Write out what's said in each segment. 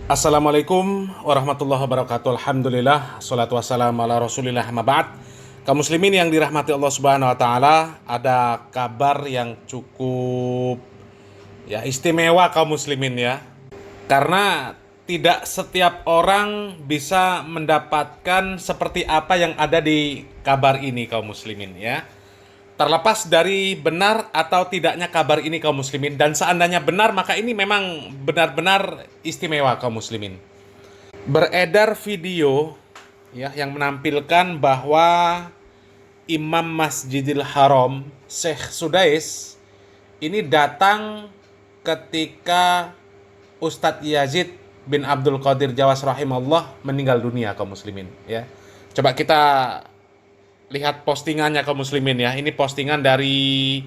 Assalamualaikum warahmatullahi wabarakatuh. Alhamdulillah, salatu wassalamu ala rasulillah, amma ba'd. Kaum muslimin yang dirahmati Allah subhanahu wa ta'ala, ada kabar yang cukup istimewa kaum muslimin ya. Karena tidak setiap orang bisa mendapatkan seperti apa yang ada di kabar ini kaum muslimin ya. Terlepas dari benar atau tidaknya kabar ini kaum muslimin, dan seandainya benar maka ini memang benar-benar istimewa kaum muslimin. Beredar video yang menampilkan bahwa Imam Masjidil Haram Syekh Sudais ini datang ketika Ustadz Yazid bin Abdul Qadir Jawas rahimahullah meninggal dunia kaum muslimin ya. Coba kita lihat postingannya kaum muslimin ya. Ini postingan dari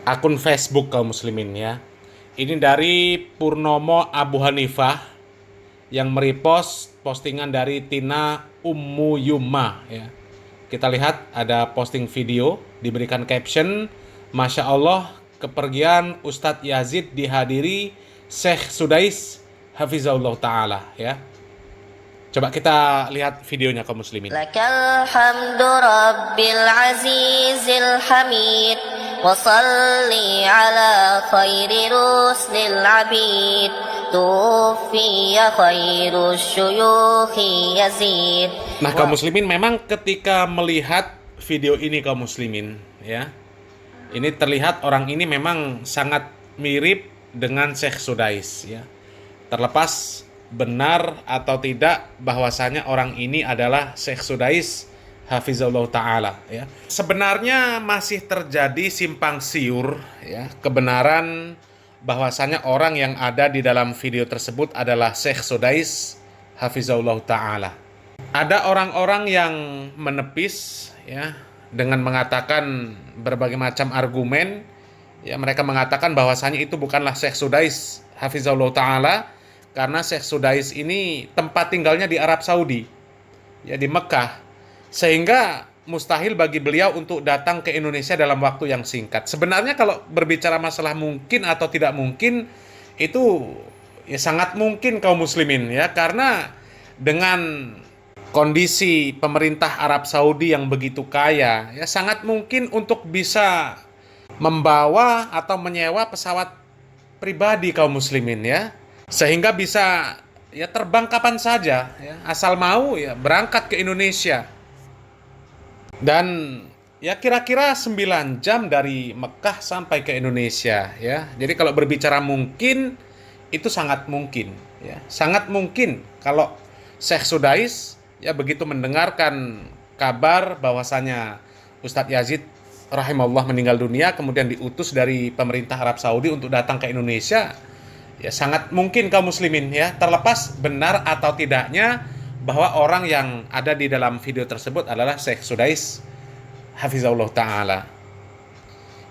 akun Facebook kaum muslimin ya. Ini dari Purnomo Abu Hanifah yang merepost postingan dari Tina Ummu Yumma ya. Kita lihat ada posting video, diberikan caption, Masya Allah, kepergian Ustadz Yazid dihadiri Syekh Sudais Hafizahullah Ta'ala ya. Coba kita lihat videonya kaum muslimin. Lakal hamdu rabbil azizil hamid wa salli ala khairi ruslil abid tufiya khairu syuyukhi yazid. Nah kaum muslimin, memang ketika melihat video ini kaum muslimin ya, ini terlihat orang ini memang sangat mirip dengan Syekh Sudais ya. Terlepas benar atau tidak bahwasanya orang ini adalah Syekh Sudais Hafizahullah Ta'ala ya. Sebenarnya masih terjadi simpang siur ya, kebenaran bahwasanya orang yang ada di dalam video tersebut adalah Syekh Sudais Hafizahullah Ta'ala. Ada orang-orang yang menepis ya dengan mengatakan berbagai macam argumen ya. Mereka mengatakan bahwasanya itu bukanlah Syekh Sudais Hafizahullah Ta'ala, karena Syekh Sudais ini tempat tinggalnya di Arab Saudi ya, di Mekah, sehingga mustahil bagi beliau untuk datang ke Indonesia dalam waktu yang singkat. Sebenarnya kalau berbicara masalah mungkin atau tidak mungkin, itu ya sangat mungkin kaum muslimin ya, karena dengan kondisi pemerintah Arab Saudi yang begitu kaya ya, sangat mungkin untuk bisa membawa atau menyewa pesawat pribadi kaum muslimin ya, sehingga bisa ya terbang kapan saja ya, asal mau ya berangkat ke Indonesia. Dan ya kira-kira 9 jam dari Mekah sampai ke Indonesia ya. Jadi kalau berbicara mungkin, itu sangat mungkin ya. Sangat mungkin kalau Syekh Sudais ya begitu mendengarkan kabar bahwasanya Ustadz Yazid rahimahullah meninggal dunia, kemudian diutus dari pemerintah Arab Saudi untuk datang ke Indonesia, ya sangat mungkin kaum muslimin ya, terlepas benar atau tidaknya bahwa orang yang ada di dalam video tersebut adalah Syekh Sudais Hafizahullah Ta'ala.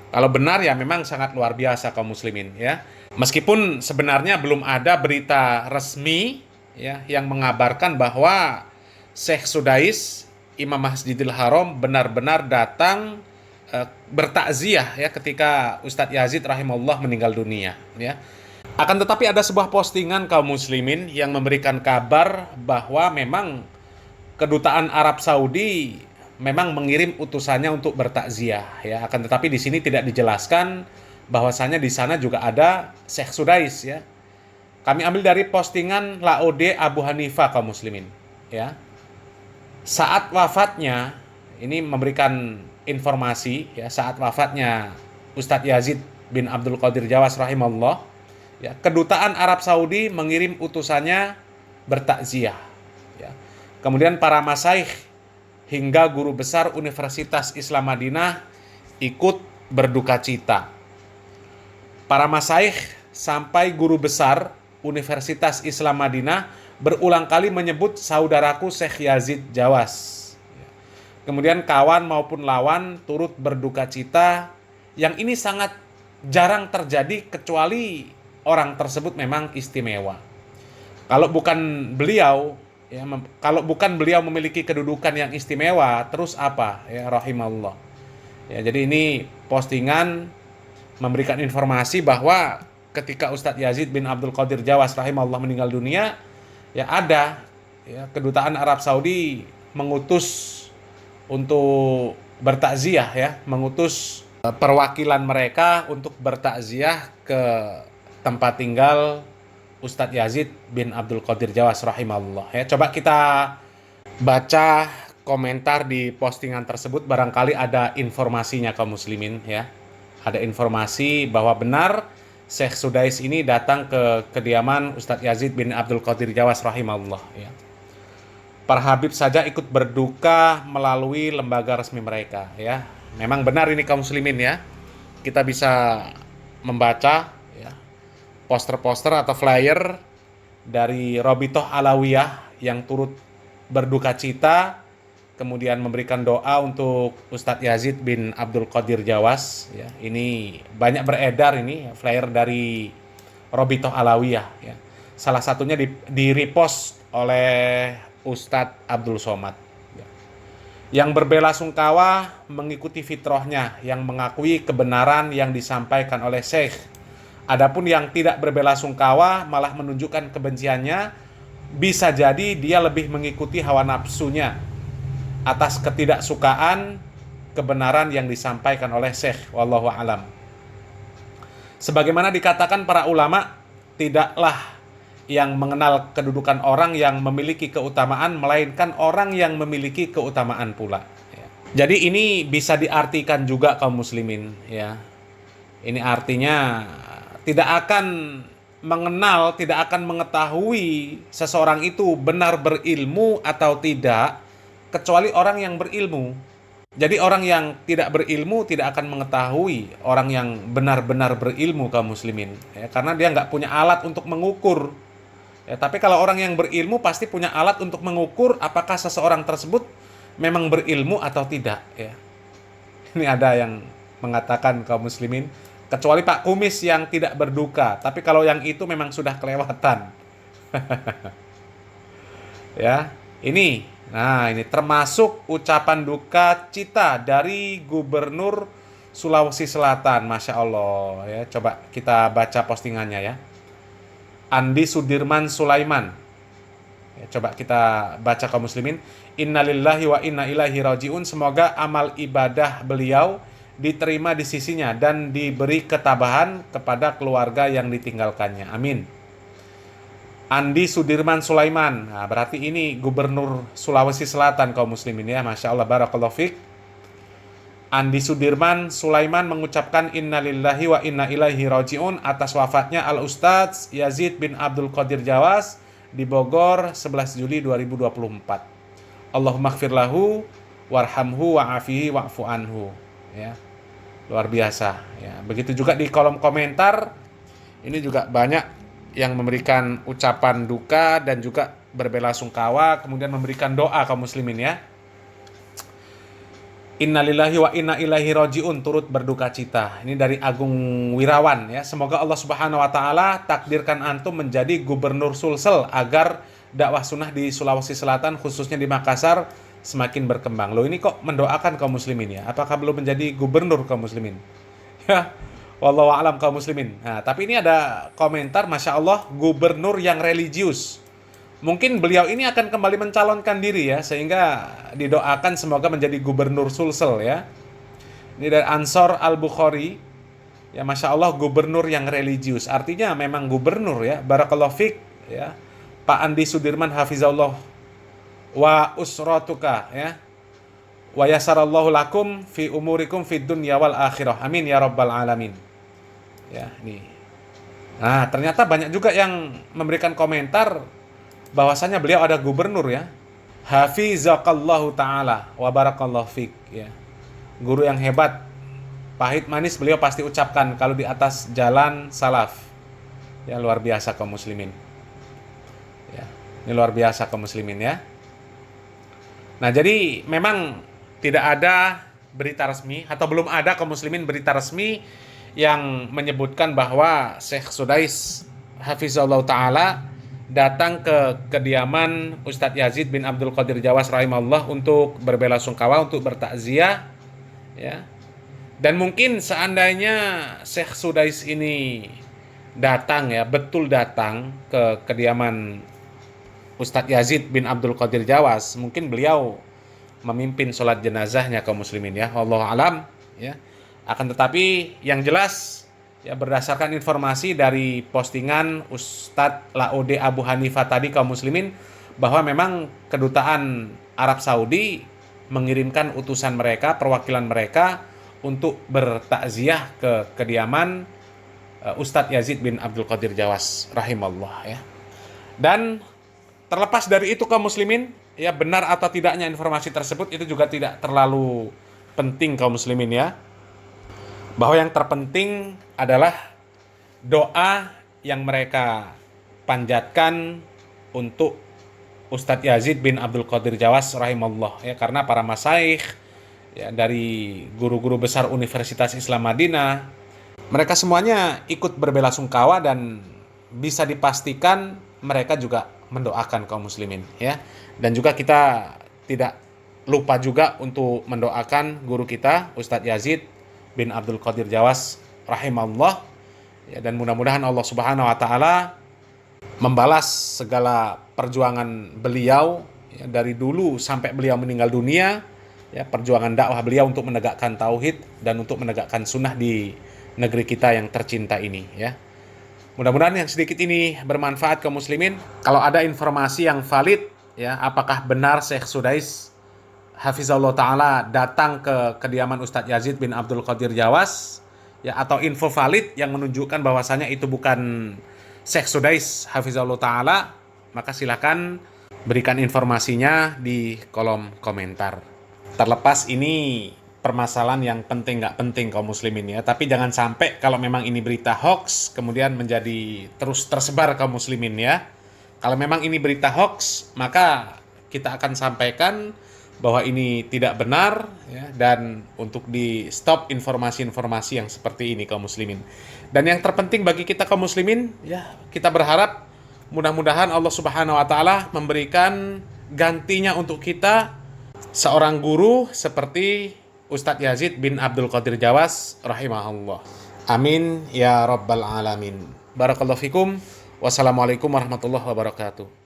Kalau benar ya memang sangat luar biasa kaum muslimin ya. Meskipun sebenarnya belum ada berita resmi ya yang mengabarkan bahwa Syekh Sudais Imam Masjidil Haram benar-benar datang bertakziah ya ketika Ustadz Yazid rahimahullah meninggal dunia ya. Akan tetapi ada sebuah postingan kaum muslimin yang memberikan kabar bahwa memang kedutaan Arab Saudi memang mengirim utusannya untuk bertakziah ya. Akan tetapi di sini tidak dijelaskan bahwasanya di sana juga ada Syekh Sudais ya. Kami ambil dari postingan Laode Abu Hanifah kaum muslimin ya. Saat wafatnya, ini memberikan informasi ya, saat wafatnya Ustadz Yazid bin Abdul Qadir Jawas rahimahullah ya, kedutaan Arab Saudi mengirim utusannya bertakziah ya. Kemudian para masyayikh hingga guru besar Universitas Islam Madinah ikut berduka cita. Para masyayikh sampai guru besar Universitas Islam Madinah berulang kali menyebut saudaraku Syekh Yazid Jawas. Kemudian kawan maupun lawan turut berduka cita, yang ini sangat jarang terjadi kecuali orang tersebut memang istimewa. Kalau bukan beliau ya, kalau bukan beliau memiliki kedudukan yang istimewa, terus apa ya, rahimahullah ya. Jadi ini postingan memberikan informasi bahwa ketika Ustadz Yazid bin Abdul Qadir Jawas rahimahullah meninggal dunia, ya ada ya kedutaan Arab Saudi mengutus untuk bertakziah ya, mengutus perwakilan mereka untuk bertakziah ke tempat tinggal Ustadz Yazid bin Abdul Qadir Jawas rahimahullah ya. Coba kita baca komentar di postingan tersebut, barangkali ada informasinya kaum muslimin ya. Ada informasi bahwa benar Syekh Sudais ini datang ke kediaman Ustadz Yazid bin Abdul Qadir Jawas rahimahullah ya. Para habib saja ikut berduka melalui lembaga resmi mereka ya. Memang benar ini kaum muslimin ya. Kita bisa membaca ya poster-poster atau flyer dari Robitoh Alawiyah yang turut berduka cita, kemudian memberikan doa untuk Ustadz Yazid bin Abdul Qadir Jawas ya. Ini banyak beredar ini flyer dari Robitoh Alawiyah ya. Salah satunya di repost oleh Ustadz Abdul Somad ya. Yang berbelasungkawa mengikuti fitrahnya, yang mengakui kebenaran yang disampaikan oleh Syekh. Adapun yang tidak berbelasungkawa malah menunjukkan kebenciannya, bisa jadi dia lebih mengikuti hawa nafsunya atas ketidaksukaan kebenaran yang disampaikan oleh Syekh. Wallahu a'lam. Sebagaimana dikatakan para ulama, tidaklah yang mengenal kedudukan orang yang memiliki keutamaan, melainkan orang yang memiliki keutamaan pula ya. Jadi ini bisa diartikan juga kaum muslimin ya. Ini artinya tidak akan mengenal, tidak akan mengetahui seseorang itu benar berilmu atau tidak, kecuali orang yang berilmu. Jadi orang yang tidak berilmu tidak akan mengetahui orang yang benar-benar berilmu kaum muslimin ya, karena dia nggak punya alat untuk mengukur ya. Tapi kalau orang yang berilmu pasti punya alat untuk mengukur apakah seseorang tersebut memang berilmu atau tidak ya. Ini ada yang mengatakan kaum muslimin, kecuali Pak Kumis yang tidak berduka, tapi kalau yang itu memang sudah kelewatan. Ya, ini termasuk ucapan duka cita dari Gubernur Sulawesi Selatan, Masya Allah ya. Coba kita baca postingannya ya. Andi Sudirman Sulaiman ya, coba kita baca kaum muslimin. Innalillahi wa inna ilaihi rajiun. Semoga amal ibadah beliau diterima di sisinya dan diberi ketabahan kepada keluarga yang ditinggalkannya. Amin. Andi Sudirman Sulaiman. Nah, berarti ini Gubernur Sulawesi Selatan kaum muslimin ya. Masya Allah, barakallahu fiik. Andi Sudirman Sulaiman mengucapkan innalillahi wa inna ilaihi rajiun atas wafatnya Al-Ustadz Yazid bin Abdul Qadir Jawas di Bogor 11 Juli 2024. Allahumma ighfir lahu warhamhu wa'afihi wa'fu anhu ya. Luar biasa ya. Begitu juga di kolom komentar ini juga banyak yang memberikan ucapan duka dan juga berbelasungkawa, kemudian memberikan doa kaum muslimin ya. Innalillahi wa inna ilaihi rajiun, turut berduka cita. Ini dari Agung Wirawan ya. Semoga Allah Subhanahu wa taala takdirkan antum menjadi gubernur Sulsel agar dakwah sunnah di Sulawesi Selatan khususnya di Makassar semakin berkembang. Loh, ini kok mendoakan kaum muslimin ya? Apakah belum menjadi gubernur kaum muslimin? Ya, wallahu a'lam kaum muslimin. Nah, tapi ini ada komentar, Masya Allah, gubernur yang religius. Mungkin beliau ini akan kembali mencalonkan diri ya, sehingga didoakan semoga menjadi gubernur Sulsel ya. Ini dari Ansor Al-Bukhari. Ya, Masya Allah, gubernur yang religius. Artinya memang gubernur ya. Barakallahu fiik ya. Pak Andi Sudirman hafizahullah wa usratuka ya. Wa yasarallahu lakum fi umurikum fid dunya wal akhirah. Amin ya rabbal alamin. Ya, ini. Nah, ternyata banyak juga yang memberikan komentar bahwasanya beliau ada gubernur ya. Hafizakallahu taala wa barakallahu fik ya. Guru yang hebat. Pahit manis beliau pasti ucapkan kalau di atas jalan salaf. Ya, luar biasa kaum muslimin. Ya, ini luar biasa kaum muslimin ya. Nah, jadi memang tidak ada berita resmi atau belum ada kaum muslimin berita resmi yang menyebutkan bahwa Syekh Sudais hafizallahu taala datang ke kediaman Ustadz Yazid bin Abdul Qadir Jawas rahimahullah untuk berbelasungkawa, untuk bertakziah ya. Dan mungkin seandainya Syekh Sudais ini datang ya, betul datang ke kediaman Ustadz Yazid bin Abdul Qadir Jawas, mungkin beliau memimpin sholat jenazahnya kaum muslimin ya, wallahu alam ya. Akan tetapi yang jelas ya, berdasarkan informasi dari postingan Ustadz Laude Abu Hanifah tadi kaum muslimin, bahwa memang kedutaan Arab Saudi mengirimkan utusan mereka, perwakilan mereka untuk bertakziah ke kediaman Ustadz Yazid bin Abdul Qadir Jawas rahimallah ya. Dan terlepas dari itu kaum muslimin, ya benar atau tidaknya informasi tersebut itu juga tidak terlalu penting kaum muslimin ya. Bahwa yang terpenting adalah doa yang mereka panjatkan untuk Ustadz Yazid bin Abdul Qadir Jawas rahimallah ya, karena para masyayikh ya, dari guru-guru besar Universitas Islam Madinah, mereka semuanya ikut berbelasungkawa dan bisa dipastikan mereka juga mendoakan kaum muslimin ya. Dan juga kita tidak lupa juga untuk mendoakan guru kita Ustadz Yazid bin Abdul Qadir Jawas rahimallah ya, dan mudah-mudahan Allah Subhanahu wa taala membalas segala perjuangan beliau ya, dari dulu sampai beliau meninggal dunia ya, perjuangan dakwah beliau untuk menegakkan tauhid dan untuk menegakkan sunnah di negeri kita yang tercinta ini ya. Mudah-mudahan yang sedikit ini bermanfaat kaum muslimin. Kalau ada informasi yang valid ya, apakah benar Syekh Sudais hafizahullah taala datang ke kediaman Ustadz Yazid bin Abdul Qadir Jawas ya, atau info valid yang menunjukkan bahwasanya itu bukan Syekh Sudais hafizahullah taala, maka silakan berikan informasinya di kolom komentar. Terlepas ini permasalahan yang penting nggak penting kaum muslimin ya, tapi jangan sampai kalau memang ini berita hoax kemudian menjadi terus tersebar kaum muslimin ya. Kalau memang ini berita hoax, maka kita akan sampaikan bahwa ini tidak benar ya, dan untuk di stop informasi-informasi yang seperti ini kaum muslimin. Dan yang terpenting bagi kita kaum muslimin ya, kita berharap mudah-mudahan Allah Subhanahu wa taala memberikan gantinya untuk kita seorang guru seperti Ustadz Yazid bin Abdul Qadir Jawas rahimahullah. Amin ya rabbal alamin. Barakallahu fikum. Wassalamualaikum warahmatullahi wabarakatuh.